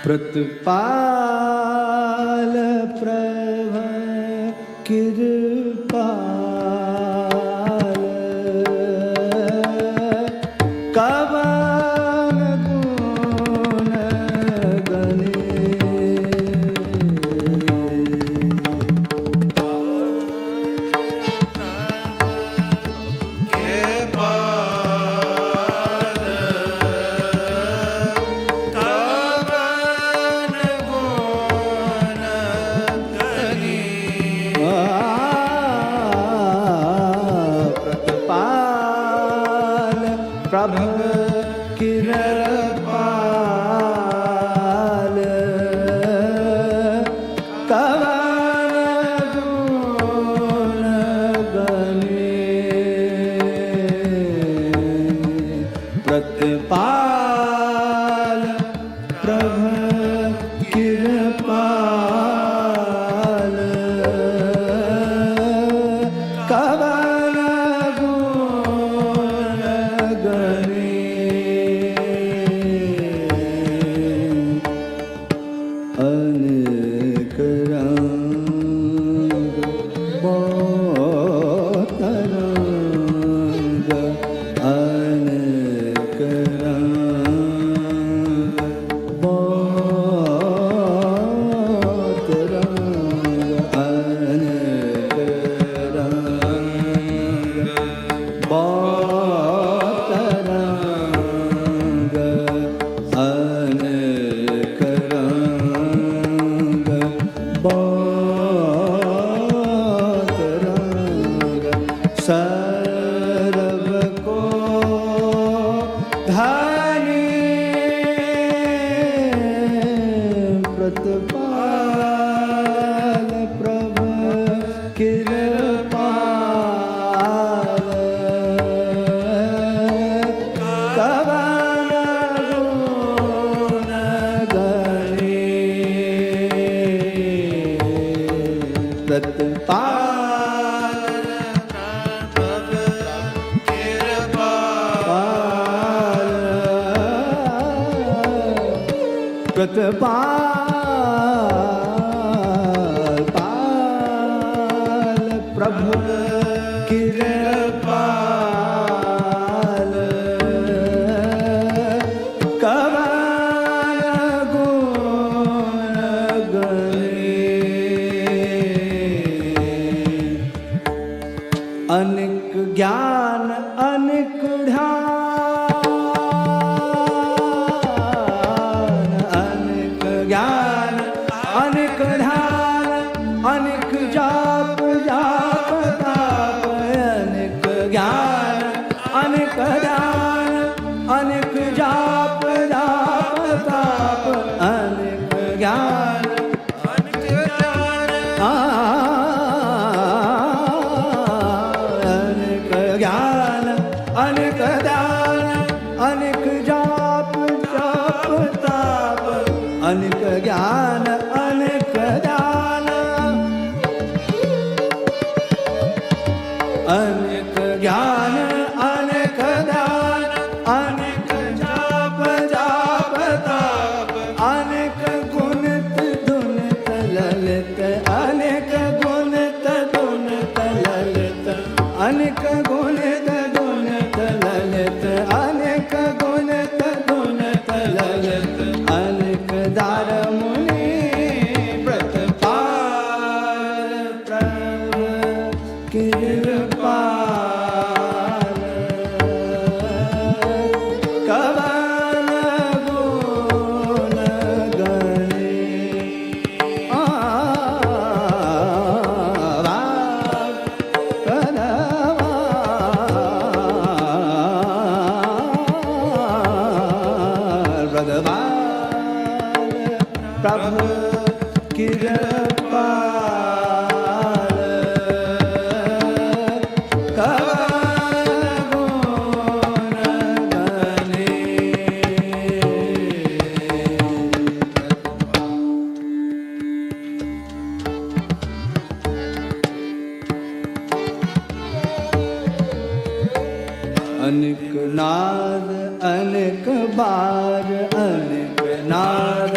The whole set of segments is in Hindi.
प्रतिपाल प्रभ कृपाल कवन गुण गणे प्रभ कृपाल कवन गुण गणे प्रतिपाल प्रभ कृपाल कवन अनेक रंग बहुत रंग अनेक रंग बहुत रंग अनेक रंग बहुत रंग अनेक रंग बहुत रंग सर्व को धानी प्रतिपाल प्रभ कृपाल कवन गुण गणे प्रतिपाल प्रभ कृपाल प्रतिपाल पाल प्रभु कृपाल कवन गुण गणे अनेक ज्ञान अनेक ध्यान अनेक ज्ञान अनेक ध्यान अनेक जाप जाप ताप अनेक ज्ञान अनेक ध्यान अनेक जाप जाप ताप अनेक ज्ञान अनेक ध्यान अनेक ज्ञान अनेक ध्यान अनेक जाप जाप ताप अनेक ज्ञान अनेक ध्यान अनेक ज्ञान अनेक ध्यान अनेक जाप जाप ताप अनेक गुणित धुनित ललित अनेक गुणित धुनित ललित अनेक गुणित धुनित ललित अनेक गुणित धुनित ललित अनेक दार मुनि प्रतिपाल प्रभ कृपाल कवन गुण गणे प्रभु कृपाल कवन गुण गणे अनेक नाद अनेक बार अनेक नाद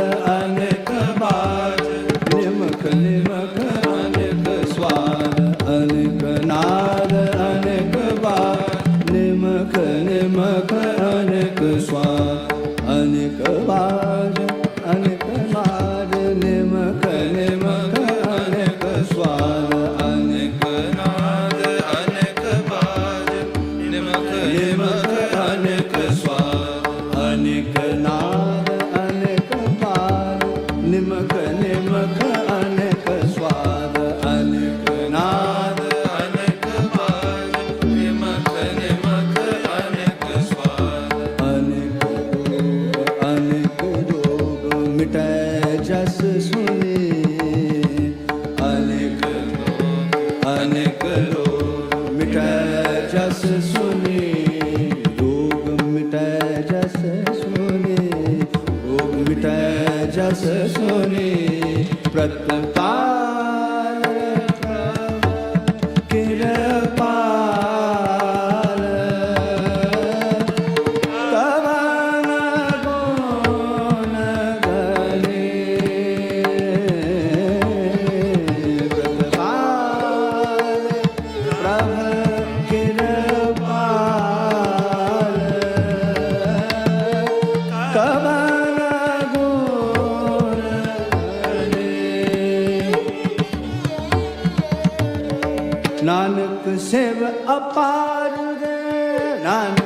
जस सुनी प्रतिपाल कृपाल कवन गुण गले प्रतिपाल प्रभु कृपाल कवन गुण नानक सेव अपार रे नानक